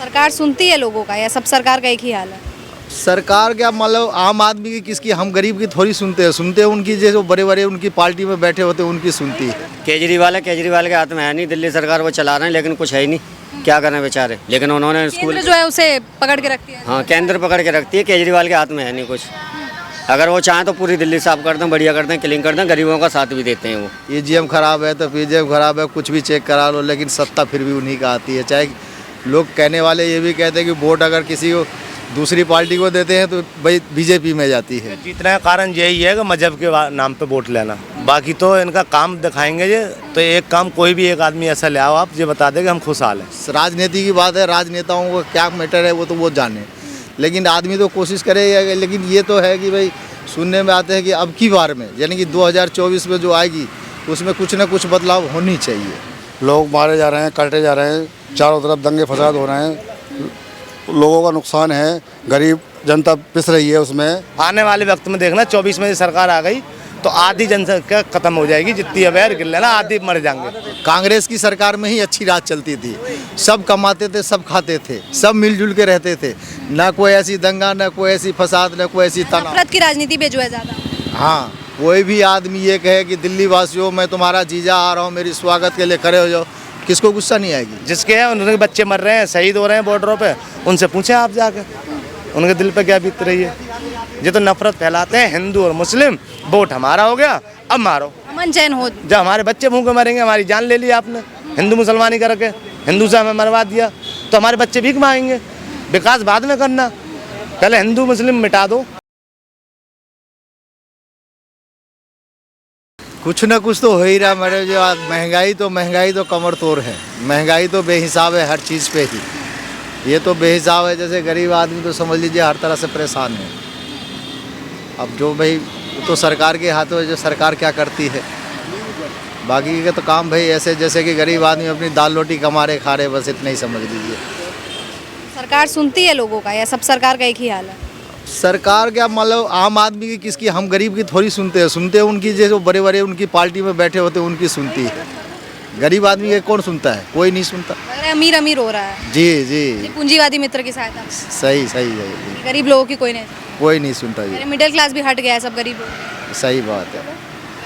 सरकार सुनती है लोगों का या सब सरकार का एक ही हाल है? सरकार क्या मतलब आम आदमी की किसकी, हम गरीब की थोड़ी सुनते हैं उनकी, जो बड़े बड़े उनकी पार्टी में बैठे होते हैं उनकी सुनती है। केजरीवाल के हाथ में है नहीं, दिल्ली सरकार वो चला रहे हैं लेकिन कुछ है ही नहीं, क्या करें बेचारे। लेकिन उन्होंने स्कूल केंद्र जो है उसे पकड़ के रखती है। हाँ केंद्र पकड़ के रखती है, केजरीवाल के हाथ में है नहीं कुछ। अगर वो चाहें तो पूरी दिल्ली साफ कर दें, बढ़िया कर दें, क्लीन कर दें, गरीबों का साथ भी देते हैं वो। ईजीएम खराब है तो पीजीएम खराब है, कुछ भी चेक करा लो, लेकिन सत्ता फिर भी उन्हीं का आती है। चाहे लोग कहने वाले ये भी कहते हैं कि वोट अगर किसी को दूसरी पार्टी को देते हैं तो भाई बीजेपी में जाती है। जीतने का कारण यही है कि मजहब के नाम पे वोट लेना, बाकी तो इनका काम दिखाएंगे ये तो एक काम कोई भी एक आदमी ऐसा ले आओ आप जो बता दें कि हम खुशहाल हैं। राजनीति की बात है, राजनेताओं को क्या मैटर है वो तो वो जाने, लेकिन आदमी तो कोशिश करे। लेकिन ये तो है कि भाई सुनने में आते हैं कि अब की बार में यानी कि 2024 में जो आएगी उसमें कुछ ना कुछ बदलाव होनी चाहिए। लोग मारे जा रहे हैं, काटे जा रहे हैं, चारों तरफ दंगे फसाद हो रहे हैं, लोगों का नुकसान है, गरीब जनता पिस रही है उसमें। आने वाले वक्त में देखना 24 में सरकार आ गई तो आधी जनसंख्या खत्म हो जाएगी, जितनी अवेयर गिर लेना आधी मर जाएंगे। कांग्रेस की सरकार में ही अच्छी राज चलती थी, सब कमाते थे, सब खाते थे, सब मिलजुल के रहते थे, ना कोई ऐसी दंगा, ना कोई ऐसी फसाद, ना कोई ऐसी तनाव। नफरत की राजनीति पे जो है ज्यादा। हाँ, कोई भी आदमी ये कहे कि दिल्ली वासियों मैं तुम्हारा जीजा आ रहा हूँ, मेरी स्वागत के लिए खड़े हो जाओ, किसको गुस्सा नहीं आएगी? जिसके हैं उनके बच्चे मर रहे हैं, शहीद हो रहे हैं बॉर्डरों पे, उनसे पूछें आप जाकर उनके दिल पे क्या बीत रही है। ये तो नफरत फैलाते हैं हिंदू और मुस्लिम, वोट हमारा हो गया अब मारो। अमन चैन हो जब हमारे बच्चे भूखे मरेंगे, हमारी जान ले ली आपने, हिंदू मुसलमानी करके हिंदू से हमें मरवा दिया, तो हमारे बच्चे भीख मांगेंगे। विकास बाद में करना, पहले हिंदू मुस्लिम मिटा दो। कुछ ना कुछ तो हो ही रहा मेरे जो आज महंगाई तो कमर तोड़ है, महंगाई तो बेहिसाब है हर चीज़ पे ही, ये तो बेहिसाब है। जैसे गरीब आदमी तो समझ लीजिए हर तरह से परेशान है। अब जो भाई तो सरकार के हाथों है, जो सरकार क्या करती है, बाकी के तो काम भाई ऐसे जैसे कि गरीब आदमी अपनी दाल रोटी कमा रहे खा रहे, बस इतना ही समझ लीजिए। सरकार सुनती है लोगों का या सब सरकार का एक ही हाल है? सरकार क्या मतलब आम आदमी की किसकी, हम गरीब की थोड़ी सुनते हैं उनकी, जो बड़े बड़े उनकी पार्टी में बैठे होते हैं उनकी सुनती है। गरीब आदमी के कौन सुनता है? कोई नहीं सुनता। लग रहा है अमीर अमीर हो रहा है। जी पूंजीवादी मित्र की सहायता से। सही गरीब लोगों की कोई नहीं सुनता ये। मिडिल क्लास भी हट गया है, सब गरीब लोग। सही बात है।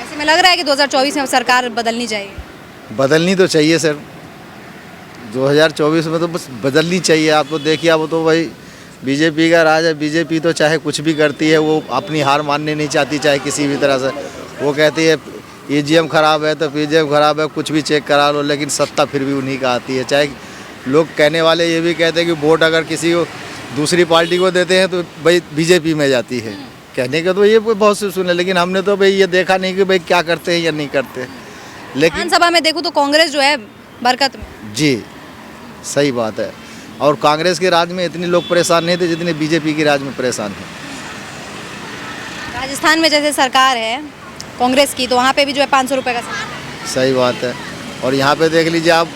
ऐसे में लग रहा है कि 2024 में अब सरकार बदलनी चाहिए। बदलनी तो चाहिए सर, 2024 में तो बस बदलनी चाहिए। आप तो देखिए, अब तो भाई बीजेपी का राज है, बीजेपी तो चाहे कुछ भी करती है, वो अपनी हार मानने नहीं चाहती, चाहे किसी भी तरह से। वो कहती है ईजीएम खराब है तो पीजीएम खराब है, कुछ भी चेक करा लो, लेकिन सत्ता फिर भी उन्हीं का आती है। चाहे लोग कहने वाले ये भी कहते हैं कि वोट अगर किसी को दूसरी पार्टी को देते हैं तो भाई बीजेपी में जाती है। कहने का तो ये बहुत से सुने, लेकिन हमने तो भाई ये देखा नहीं कि भाई क्या करते हैं या नहीं करते। लेकिन विधानसभा में देखूँ तो कांग्रेस जो है बरकत में। जी सही बात है। और कांग्रेस के राज में इतने लोग परेशान नहीं थे जितने बीजेपी के राज में परेशान हैं। राजस्थान में जैसे सरकार है कांग्रेस की, तो वहाँ पे भी जो है 500 रुपये का सिलेंडर। सही बात है। और यहाँ पे देख लीजिए आप,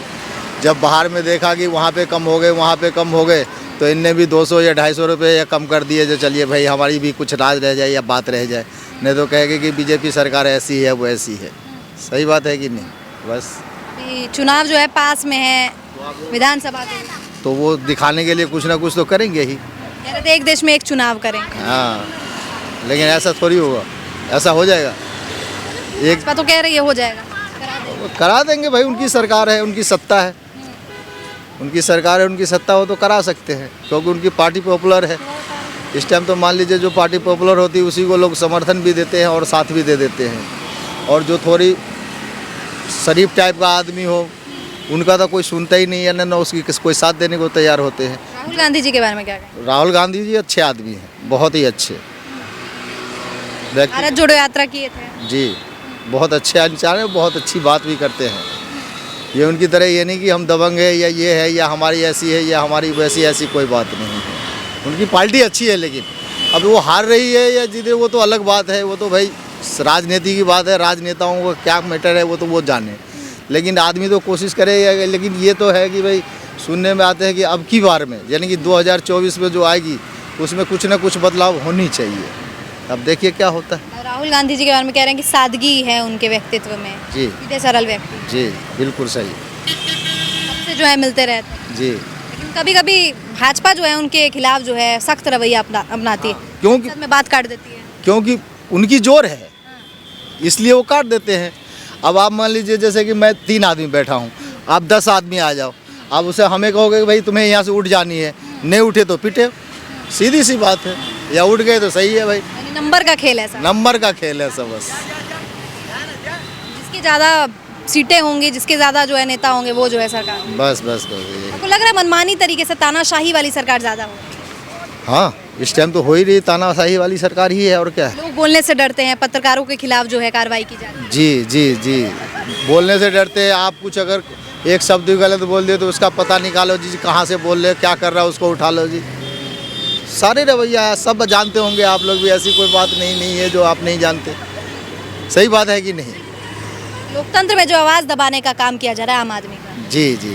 जब बाहर में देखा कि वहाँ पे कम हो गए, वहाँ पे कम हो गए, तो इनने भी 200 या 250 रुपये या कम कर दिए, जो चलिए भाई हमारी भी कुछ राज रह जाए या बात रह जाए, नहीं तो कहेंगे कि बीजेपी सरकार ऐसी है वो ऐसी है। सही बात है कि नहीं? बस चुनाव जो है पास में है, विधानसभा तो वो दिखाने के लिए कुछ ना कुछ तो करेंगे ही। कह रहे थे एक देश में एक चुनाव करेंगे। हाँ, लेकिन ऐसा थोड़ी होगा, ऐसा हो जाएगा? एक तो कह रही है हो जाएगा, करा देंगे भाई, उनकी सरकार है, उनकी सत्ता है, उनकी सरकार है, उनकी सत्ता हो तो करा सकते हैं, क्योंकि उनकी पार्टी पॉपुलर है। इस टाइम तो मान लीजिए जो पार्टी पॉपुलर होती है उसी को लोग समर्थन भी देते हैं और साथ भी दे देते हैं। और जो थोड़ी शरीफ टाइप का आदमी हो उनका तो कोई सुनता ही नहीं है, ना उसकी कोई साथ देने को तैयार होते हैं। राहुल गांधी जी के बारे में क्या कहें? राहुल गांधी जी अच्छे आदमी हैं, बहुत ही अच्छे। भारत जोड़ो यात्रा किए थे जी, बहुत अच्छे इंसान हैं, बहुत अच्छी बात भी करते हैं। ये उनकी तरह ये नहीं कि हम दबंग है या ये है या हमारी ऐसी है या हमारी वैसी, ऐसी कोई बात नहीं है। उनकी पार्टी अच्छी है, लेकिन अब वो हार रही है या जीते वो तो अलग बात है, वो तो भाई राजनीति की बात है, राजनेताओं को क्या मैटर है वो तो वो जाने। लेकिन आदमी तो कोशिश करे। लेकिन ये तो है कि भाई सुनने में आते हैं कि अब की बार में यानी कि 2024 में जो आएगी उसमें कुछ ना कुछ बदलाव होनी चाहिए। अब देखिए क्या होता है। राहुल गांधी जी के बारे में कह रहे हैं कि सादगी है उनके व्यक्तित्व में, जी सीधे सरल व्यक्ति। जी बिल्कुल सही। सबसे जो है मिलते रहते हैं। जी लेकिन कभी कभी भाजपा जो है उनके खिलाफ जो है सख्त रवैया अपनाती है, क्योंकि संसद में बात काट देती है। क्योंकि उनकी जोर है, इसलिए वो काट देते हैं। अब आप मान लीजिए जैसे कि मैं 3 आदमी बैठा हूँ, आप 10 आदमी आ जाओ, आप उसे हमें कहोगे कि भाई तुम्हें यहाँ से उठ जानी है, नहीं उठे तो पिटे, सीधी सी बात है। या उठ गए तो सही है भाई, यानी नंबर का खेल है सर, नंबर का खेल है सब बस। जिसकी ज़्यादा सीटें होंगी, जिसके ज़्यादा जो है नेता होंगे वो जो है सरकार। बस बस बस ये। आपको लग रहा है मनमानी तरीके से तानाशाही वाली सरकार ज़्यादा हो रही है? हाँ, इस टाइम तो हो ही रही तानाशाही वाली सरकार ही है, और क्या है। लोग बोलने से डरते हैं, पत्रकारों के खिलाफ जो है कार्रवाई की जा रही है। जी जी जी, बोलने से डरते हैं। आप कुछ अगर एक शब्द गलत बोल दे तो उसका पता निकालो जी, कहाँ से बोल रहे, क्या कर रहा है, उसको उठा लो जी। सारे रवैया है, सब जानते होंगे आप लोग भी, ऐसी कोई बात नहीं है जो आप नहीं जानते। सही बात है कि नहीं? लोकतंत्र में जो आवाज़ दबाने का काम किया जा रहा है आम आदमी का, जी जी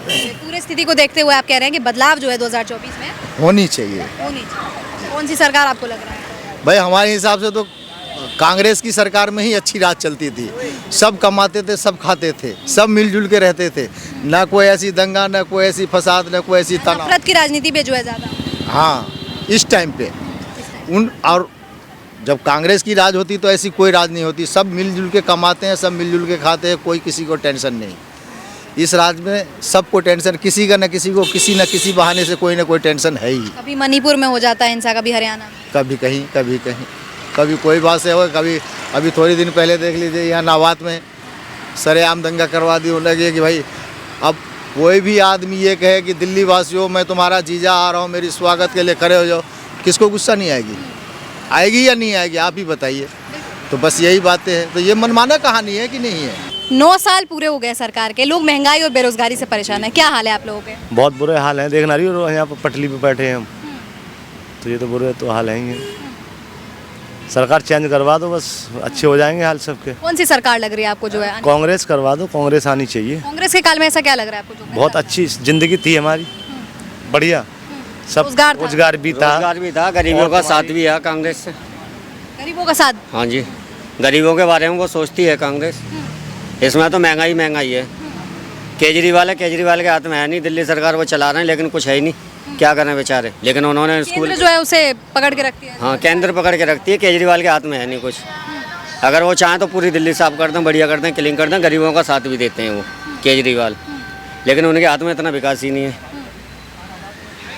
जी, पूरी स्थिति को देखते हुए आप कह रहे हैं कि बदलाव जो है 2024 में होनी चाहिए। होनी चाहिए। कौन सी सरकार आपको लग रहा है? भाई हमारे हिसाब से तो कांग्रेस की सरकार में ही अच्छी राज चलती थी। सब कमाते थे, सब खाते थे, सब मिलजुल के रहते थे, ना कोई ऐसी दंगा, ना कोई ऐसी फसाद, ना कोई ऐसी तनाव। नफरत की राजनीति पे जो है ज़्यादा। हाँ, इस टाइम पे और जब कांग्रेस की राज होती तो ऐसी कोई राज नहीं होती। सब मिलजुल के कमाते हैं, सब मिलजुल के खाते हैं, कोई किसी को टेंशन नहीं। इस राज में सबको टेंशन, किसी का न किसी को किसी न किसी बहाने से कोई ना कोई टेंशन है ही। कभी मणिपुर में हो जाता है हिंसा, कभी हरियाणा में, कभी कहीं कभी कहीं, कभी कोई बात से हो, कभी अभी थोड़ी दिन पहले देख लीजिए यहाँ नावात में सरेआम दंगा करवा दी लगे कि भाई अब कोई भी आदमी ये कहे कि दिल्ली वासियों मैं तुम्हारा जीजा आ रहा हूँ, मेरी स्वागत के लिए खड़े हो जाओ, किसको गुस्सा नहीं आएगी? आएगी या नहीं आएगी, आप ही बताइए। तो बस यही बातें हैं। तो ये मनमाना कहानी है कि नहीं है? 9 साल पूरे हो गए सरकार के, लोग महंगाई और बेरोजगारी से परेशान है। क्या हाल है आप लोगों के? बहुत बुरे हाल हैं, देखना रही हो यहाँ पर पटली पे बैठे हैं हम, तो ये तो बुरे तो हाल हैं ही। सरकार चेंज करवा दो, बस अच्छे हो जाएंगे हाल सबके। कौन सी सरकार लग रही है आपको जो है? कांग्रेस करवा दो, कांग्रेस आनी चाहिए। कांग्रेस के काल में ऐसा क्या लग रहा है आपको जो बहुत अच्छी जिंदगी थी हमारी, बढ़िया, सब रोजगार था। रोजगार भी था, गरीबों का साथ भी है कांग्रेस से। गरीबों का साथ? हाँ जी, गरीबों के बारे में वो सोचती है कांग्रेस। इसमें तो महंगाई महंगाई है। केजरीवाल के हाथ में है नहीं, दिल्ली सरकार वो चला रहे हैं, लेकिन कुछ है ही नहीं, क्या करें बेचारे। लेकिन उन्होंने स्कूल केंद्र जो है उसे पकड़ के रखती है। हाँ, केंद्र पकड़ के रखती है, केजरीवाल के हाथ में है नहीं कुछ। अगर वो चाहें तो पूरी दिल्ली साफ कर दें, बढ़िया कर दें, क्लीन कर दें, गरीबों का साथ भी देते हैं वो केजरीवाल, लेकिन उनके हाथ में इतना विकास ही नहीं है।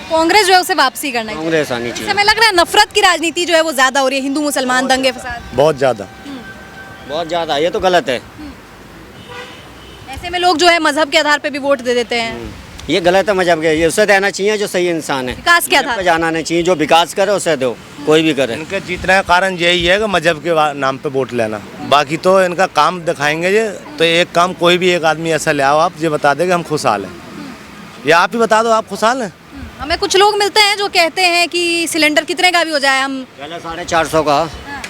कांग्रेस जो है उसे वापसी करना चाहिए। कांग्रेस आनी चाहिए। हमें लग रहा है नफरत की राजनीति जो है वो ज्यादा हो रही है, हिंदू मुसलमान दंगे फसाद बहुत ज़्यादा। ये तो गलत है। ऐसे में लोग जो है मजहब के आधार पे भी वोट दे देते हैं। ये गलत है मजहब के, ये उसे देना चाहिए जो सही इंसान है। विकास क्या था? पे जाना नहीं चाहिए, जो विकास करे उसे दो, कोई भी करे। इनके जीतने का कारण यही है कि मजहब के नाम पे वोट लेना, बाकी तो इनका काम दिखाएंगे ये। तो एक काम कोई भी एक आदमी ऐसा ले आओ, आप ये बता दें कि हम खुशहाल हैं, या आप ही बता दो आप खुशहाल हैं। हमें कुछ लोग मिलते हैं जो कहते हैं कि सिलेंडर कितने का भी हो जाए हम पहले 450 का,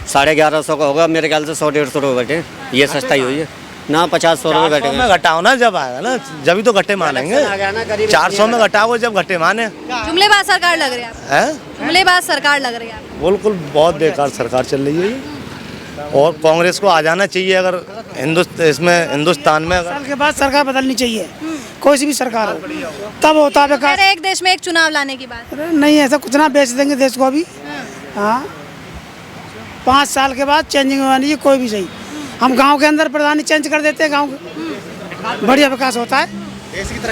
1150 का होगा, मेरे ख्याल से 100-150 रुपये घटे, ये सस्ताई हुई है ना। 50-100 रुपये घटे में घटाओ ना, जब आएगा ना जब तो घटे मानेंगे। 400 में घटाओ जब घटे माने। जुमलेबाज सरकार लग रही है आपको? जुमलेबाज सरकार लग रही है आपको? बिल्कुल, बहुत बेकार सरकार चल रही है ये। और कांग्रेस को आ जाना चाहिए, अगर हिंदुस्तान में साल के बाद सरकार बदलनी चाहिए, कोई सी भी सरकार हो, तब होता है विकास। एक देश में एक चुनाव लाने की बात। अरे नहीं, ऐसा कुछ ना, बेच देंगे देश को अभी। हाँ, 5 साल के बाद चेंजिंग होनी है, कोई भी सही। हम गांव के अंदर प्रधानी चेंज कर देते हैं, गांव बढ़िया विकास होता है,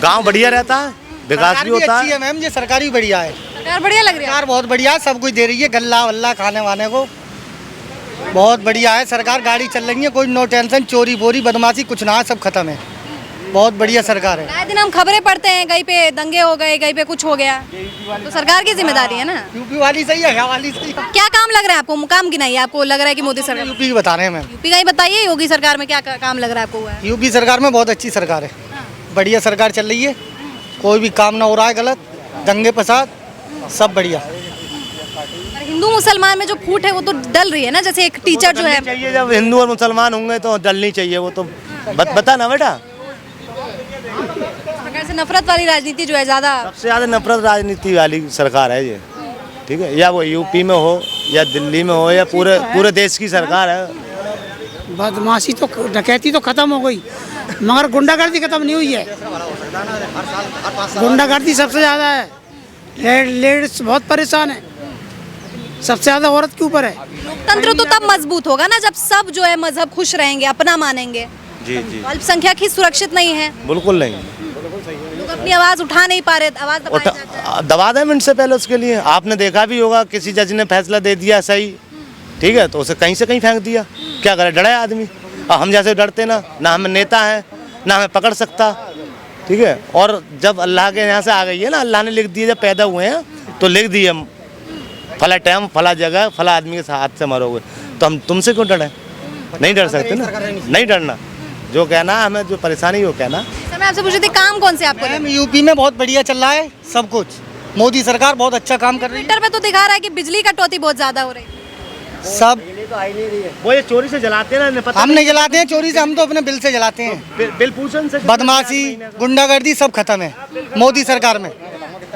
गांव बढ़िया रहता है, विकास भी होता है। मैम ये सरकार भी बढ़िया है, सरकार बढ़िया लग रही है। सरकार बहुत बढ़िया है, सब कुछ दे रही है, गल्ला वल्ला खाने वाने को बहुत बढ़िया है सरकार। गाड़ी चल रही है, कोई नो टेंशन, चोरी बोरी बदमाशी कुछ ना है, सब खत्म है। बहुत बढ़िया सरकार है। आए दिन हम खबरें पढ़ते हैं, कहीं पे दंगे हो गए, कहीं पे कुछ हो गया, तो सरकार की जिम्मेदारी है ना। यूपी वाली सही है, यहाँ वाली सही है। क्या काम लग रहा है आपको? मुकाम गिनाइए, आपको लग रहा है कि मोदी सरकार। यूपी की बता रहे हैं मैम। यूपी का ही बताइए, योगी सरकार में क्या काम लग रहा है आपको हुआ है? यूपी सरकार में बहुत अच्छी सरकार है, बढ़िया सरकार चल रही है, कोई भी काम ना हो रहा है गलत, दंगे फसाद सब बढ़िया। पर हिंदू मुसलमान में जो फूट है वो तो डल रही है ना, जैसे एक टीचर जो है। चाहिए जब हिंदू और मुसलमान होंगे तो डलनी चाहिए, वो तो बता ना बेटा। से नफरत वाली राजनीति जो है ज्यादा, सबसे ज़्यादा नफरत राजनीति वाली सरकार है ये, ठीक है, या वो यूपी में हो या दिल्ली में हो या पूरे देश की सरकार है। बदमाशी तो डकैती तो खत्म हो गई, मगर गुंडागर्दी खत्म नहीं हुई है। गुंडागर्दी सबसे ज़्यादा है, लेडीज बहुत परेशान है, सबसे ज़्यादा औरत के ऊपर है। लोकतंत्र तो तब मजबूत होगा ना जब सब जो है मजहब खुश रहेंगे, अपना मानेंगे। जी जी, अल्पसंख्यक ही सुरक्षित नहीं है, बिल्कुल नहीं। लोग अपनी आवाज उठा नहीं पा रहे, आवाज दबाए जाते हैं। दबा दें मिनट से पहले उसके लिए। आपने देखा भी होगा किसी जज ने फैसला दे दिया सही, ठीक है, तो उसे कहीं से कहीं फेंक दिया। क्या करे, डरा है आदमी। और हम जैसे डरते ना हमें नेता है ना हमें पकड़ सकता, ठीक है। और जब अल्लाह के यहाँ से आ गई है ना, अल्लाह ने लिख दिया, जब पैदा हुए हैं तो लिख दिए फला टाइम फला जगह फला आदमी के हाथ से मरोगे, तो हम तुमसे क्यों डरे? नहीं डर सकते ना, नहीं डरना। जो कहना हमें, जो परेशानी वो कहना। सर मैं आपसे पूछ रही थी, काम कौन से आपको लगे? यूपी में बहुत बढ़िया चल रहा है सब कुछ, मोदी सरकार बहुत अच्छा काम कर रही ट्विटर पे तो दिखा रहा है कि बिजली कटौती बहुत ज्यादा हो रही है। है। सब वो ये चोरी से जलाते हैं ना, पता हम नहीं जलाते हैं चोरी से, हम तो अपने बिल से जलाते हैं। बिल पूछन से बदमाशी गुंडागर्दी सब खत्म है मोदी सरकार में,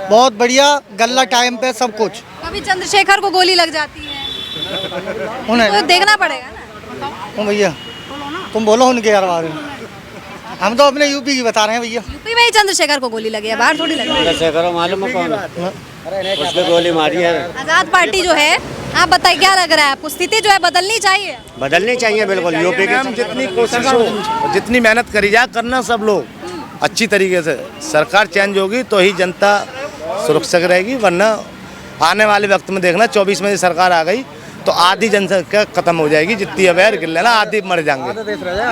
बहुत बढ़िया गल्ला टाइम पे सब कुछ। कभी चंद्रशेखर को गोली लग जाती है, उन्हें तो देखना पड़ेगा ना। ओ भैया तुम बोलो उनके यार बारे में, हम तो अपने यूपी की बता रहे हैं भैया। यूपी में ही चंद्रशेखर को गोली लगी है, बाहर थोड़ी लगी है। चंद्रशेखर मालूम है कौन उसको गोली मारी है? आजाद पार्टी जो है, आप बताइए क्या लग रहा है आपको, स्थिति जो है बदलनी चाहिए? बदलनी चाहिए बिल्कुल। यूपी की जितनी कोशिश हो, जितनी मेहनत करी जाए, करना सब लोग अच्छी तरीके से। सरकार चेंज होगी तो ही जनता सुरक्षित रहेगी, वरना आने वाले वक्त में देखना 24 में सरकार आ गई तो आधी जनसंख्या खत्म हो जाएगी, जितनी अवेयर गिर लेना, आधी मर जाएंगे।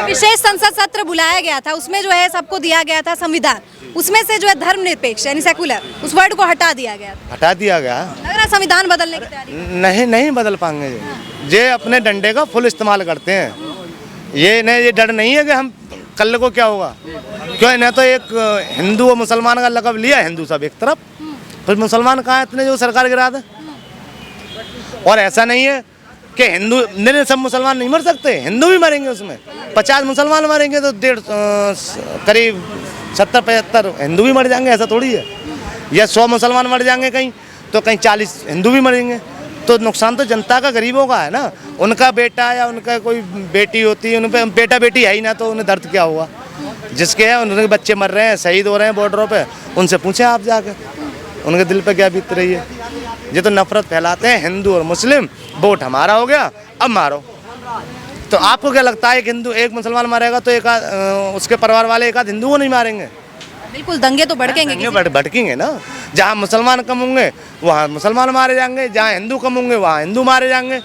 विशेष संसद सत्र बुलाया गया था, उसमें जो है सबको दिया गया था संविधान, उसमें से जो है धर्मनिरपेक्ष यानी सेकुलर उस वर्ड को हटा दिया गया था। हटा दिया गया। लग रहा है संविधान बदलने की तैयारी। नहीं बदल पाएंगे ये अपने डंडे का फुल इस्तेमाल करते हैं। ये डर नहीं है कि हम कल को क्या होगा, क्यों इन्हें तो एक हिंदू और मुसलमान का लक़ब लिया, हिंदू सब एक तरफ, फिर मुसलमान कहाँ इतने जो सरकार गिरा दे। और ऐसा नहीं है कि हिंदू नहीं, सब मुसलमान नहीं मर सकते, हिंदू भी मरेंगे उसमें। 50 मुसलमान मरेंगे तो करीब 70-75 हिंदू भी मर जाएंगे, ऐसा थोड़ी है। या 100 मुसलमान मर जाएंगे कहीं, तो कहीं 40 हिंदू भी मरेंगे। तो नुकसान तो जनता का, गरीबों का है ना। उनका बेटा या उनका कोई बेटी होती है, उन पर बेटा बेटी है ही ना, तो उन्हें दर्द क्या हुआ। जिसके है उनके बच्चे मर रहे हैं, शहीद हो रहे हैं बॉर्डरों पे, उनसे पूछें आप जाके उनके दिल पे क्या बीत रही है। ये तो नफरत फैलाते हैं, हिंदू और मुस्लिम, वोट हमारा हो गया अब मारो। तो आपको क्या लगता है, एक हिंदू एक मुसलमान मारेगा तो एक उसके परिवार वाले एक आध हिंदू को नहीं मारेंगे? बिल्कुल, दंगे तो भड़केंगे। भड़केंगे ना। जहाँ मुसलमान कम होंगे वहाँ मुसलमान मारे जाएंगे, जहाँ हिंदू कम होंगे वहाँ हिंदू मारे जाएंगे।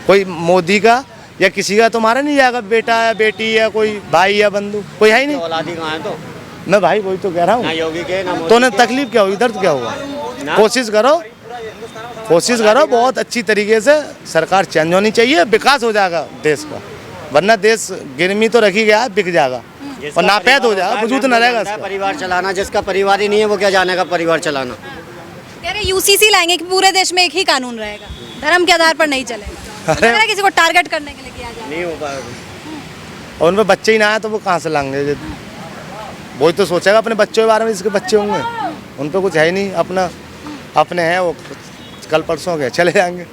कोई मोदी का या किसी का तो मारा नहीं जाएगा, बेटा या बेटी या कोई भाई या बंधु, कोई है ही नहीं। औलादी कहाँ है? तो मैं भाई वही तो कह रहा हूँ। योगी के ना तो उन्हें तकलीफ क्या होगी, दर्द क्या होगा? कोशिश करो बहुत अच्छी तरीके से। सरकार चेंज होनी चाहिए, विकास हो जाएगा देश का, वरना देश गिरमी तो रखी गया है, बिक जाएगा और नापैद हो जाएगा, वजूद न रहेगा इसका। परिवार चलाना, जिसका परिवार ही नहीं है वो क्या जानेगा परिवार चलाना। कह रहे यूसीसी लाएंगे कि पूरे देश में एक ही कानून रहेगा, धर्म के आधार पर नहीं चलेगा। लग रहा है किसी को टारगेट करने के लिए किया जा रहा है। नहीं हो पाएगा। और उनमें बच्चे ही ना आए तो वो कहाँ से लाएंगे? वही तो सोचेगा अपने बच्चों के बारे में, जिसके बच्चे होंगे उन पर कुछ है ही नहीं, अपने हैं वो कल परसों के चले जाएंगे।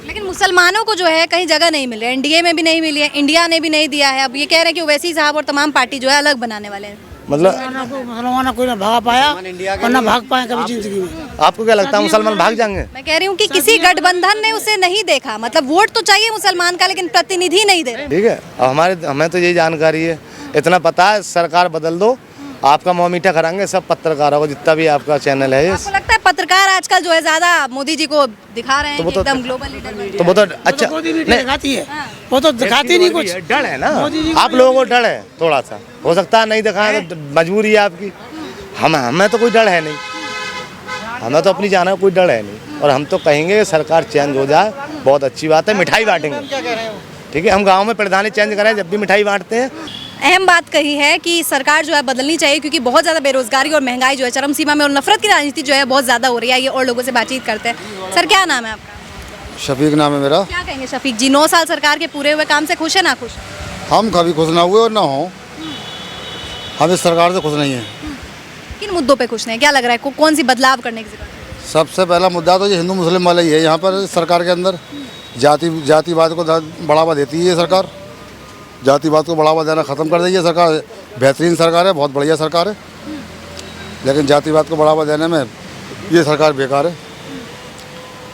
लेकिन मुसलमानों को जो है कहीं जगह नहीं मिल रही, एनडीए में भी नहीं मिली है, इंडिया ने भी नहीं दिया है। अब ये कह रहे हैं कि ओवैसी साहब और तमाम पार्टी जो है अलग बनाने वाले हैं। मतलब मुसलमान कोई ना भाग पाया और ना भाग पाए कभी जिंदगी में। आपको क्या लगता है मुसलमान भाग जाएंगे? मैं कह रही हूँ कि किसी गठबंधन ने उसे नहीं देखा, मतलब वोट तो चाहिए मुसलमान का लेकिन प्रतिनिधि नहीं दे रहे। ठीक है, अब हमें तो यही जानकारी है, इतना पता है, सरकार बदल दो, आपका मुँह मीठा कराएंगे सब पत्रकारों को, जितना भी आपका चैनल है। आपको लगता है पत्रकार आजकल जो है ज्यादा मोदी जी को दिखा रहे हैं कि एकदम ग्लोबल लीडर बन गए? तो वो तो अच्छा दिखाती है, वो तो दिखाती नहीं कुछ। डर है ना, आप लोगों को डर है थोड़ा सा, हो सकता है नहीं दिखाए तो मजबूरी है आपकी। हमें तो कोई डर है नहीं, हमें तो अपनी जान है, कोई डर है नहीं। और हम तो कहेंगे सरकार चेंज हो जाए, बहुत अच्छी बात है। मिठाई बांटेंगे, ठीक है, हम गाँव में प्रधानी चेंज करें जब भी मिठाई बांटते हैं। अहम बात कही है कि सरकार जो है बदलनी चाहिए, क्योंकि बहुत ज़्यादा बेरोजगारी और महंगाई जो है चरम सीमा में, और नफरत की राजनीति जो है बहुत ज़्यादा हो रही है। ये और लोगों से बातचीत करते हैं। सर क्या नाम है आपका? शफीक नाम है मेरा। क्या कहेंगे शफीक जी, 9 साल सरकार के पूरे हुए काम से खुश है ना खुश? हम कभी खुश ना हुए और ना हो, हम इस सरकार से खुश नहीं हैं। किन मुद्दों पे खुश नहीं? क्या लग रहा है कौन सी बदलाव करने की जरूरत है? सबसे पहला मुद्दा तो ये हिंदू मुस्लिम वाला ही है। यहाँ पर सरकार के अंदर जातिवाद को बढ़ावा देती है ये सरकार। जातिवाद को बढ़ावा देना ख़त्म कर देगी सरकार। बेहतरीन सरकार है, बहुत बढ़िया सरकार है, लेकिन जातिवाद को बढ़ावा देने में ये सरकार बेकार है।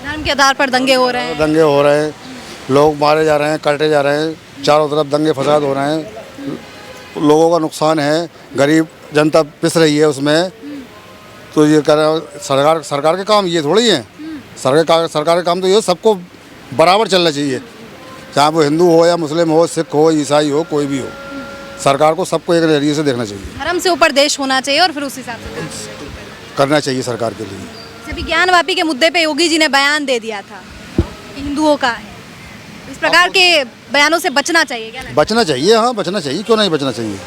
धर्म के आधार पर दंगे हो रहे हैं। दंगे हो रहे हैं, लोग मारे जा रहे हैं, काटे जा रहे हैं, चारों तरफ दंगे फसाद हो रहे हैं, लोगों का नुकसान है, गरीब जनता पिस रही है उसमें। तो ये सरकार के काम ये थोड़ी हैं। सरकार के काम तो ये सबको बराबर चलना चाहिए, चाहे वो हिंदू हो या मुस्लिम हो, सिख हो, ईसाई हो, कोई भी हो। सरकार को सबको एक नज़रिए से देखना चाहिए, धर्म से ऊपर देश होना चाहिए और फिर उस हिसाब से करना चाहिए सरकार के लिए। जैसे विज्ञानवापी के मुद्दे पे योगी जी ने बयान दे दिया था कि हिंदुओं का है, इस प्रकार के बयानों से बचना चाहिए क्या? बचना चाहिए, हाँ बचना चाहिए, क्यों नहीं बचना चाहिए।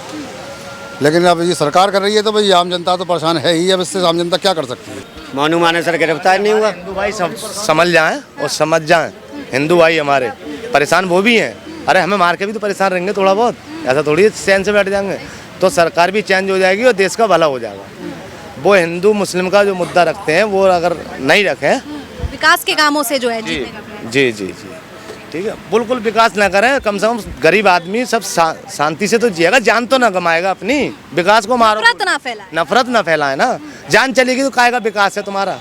लेकिन अब ये सरकार कर रही है तो भाई आम जनता तो परेशान है ही। अब इससे आम जनता क्या कर सकती है। मानू माने सर गिरफ्तार नहीं हुआ। हिंदू भाई समझ जाएं और समझ जाएं, हिंदू भाई हमारे परेशान वो भी हैं। अरे हमें मार के भी तो परेशान रहेंगे थोड़ा बहुत, ऐसा थोड़ी चैन से बैठ जाएंगे। तो सरकार भी चेंज हो जाएगी और देश का भला हो जाएगा। वो हिंदू मुस्लिम का जो मुद्दा रखते हैं वो अगर नहीं रखें, विकास के कामों से जो है जी जीतने का प्रयास। जी जी जी ठीक है, बिल्कुल विकास ना करें, कम से कम गरीब आदमी सब शांति से तो जिएगा, जान तो ना कमाएगा अपनी। विकास को मारो, नफरत ना फैलाए, नफरत ना फैलाए ना। जान चलेगी तो काहे का विकास है तुम्हारा।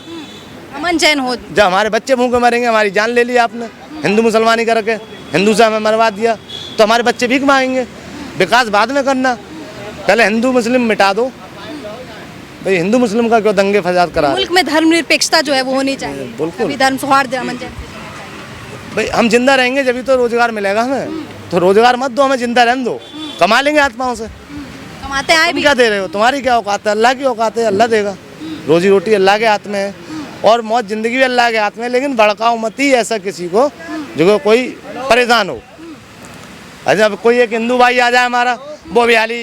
अमन चैन हो। जब हमारे बच्चे भूखे मरेंगे, हमारी जान ले ली आपने हिंदू मुसलमानी करके, हिंदू से हमें मरवा दिया, तो हमारे बच्चे भीख मांगेंगे। विकास बाद में करना, पहले हिंदू मुस्लिम मिटा दो। भाई हिंदू मुस्लिम का क्यों दंगे फसाद करा। मुल्क में धर्मनिरपेक्षता जो है वो होनी चाहिए, बिल्कुल। अभी धर्म सौहार्द अमन चैन। भाई हम जिंदा रहेंगे जब तो रोजगार मिलेगा हमें। तो रोजगार मत दो, हमें जिंदा रहने दो, कमा लेंगे आत्माओं से। कमाते आए तुम भी क्या दे रहे हो, तुम्हारी क्या औकात है, अल्लाह की औकात है, अल्लाह देगा। रोजी रोटी अल्लाह के हाथ में है और मौत जिंदगी भी अल्लाह के हाथ में है। लेकिन भड़काओ मत ही ऐसा किसी को जो कोई परेशान हो। अच्छा, अब कोई एक हिंदू भाई आ जाए हमारा, वो भी हाली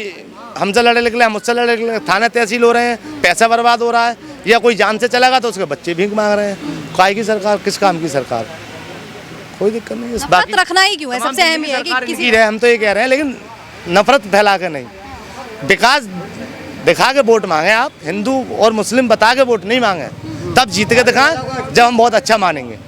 हमसे लड़े निकले, मुझसे लड़े निकले, थाना तहसील हो रहे हैं, पैसा बर्बाद हो रहा है, या कोई जान से चला गया तो उसके बच्चे भीख मांग रहे हैं। काय की सरकार, किस काम की सरकार, कोई दिक्कत नहीं है। नफरत रखना ही क्यों है, सबसे अहम ये है कि किसी हम तो ये कह रहे हैं, लेकिन नफरत फैला के नहीं, विकास दिखा के वोट मांगे आप। हिंदू और मुस्लिम बता के वोट नहीं मांगे, तब जीत के दिखाएं, जब हम बहुत अच्छा मानेंगे।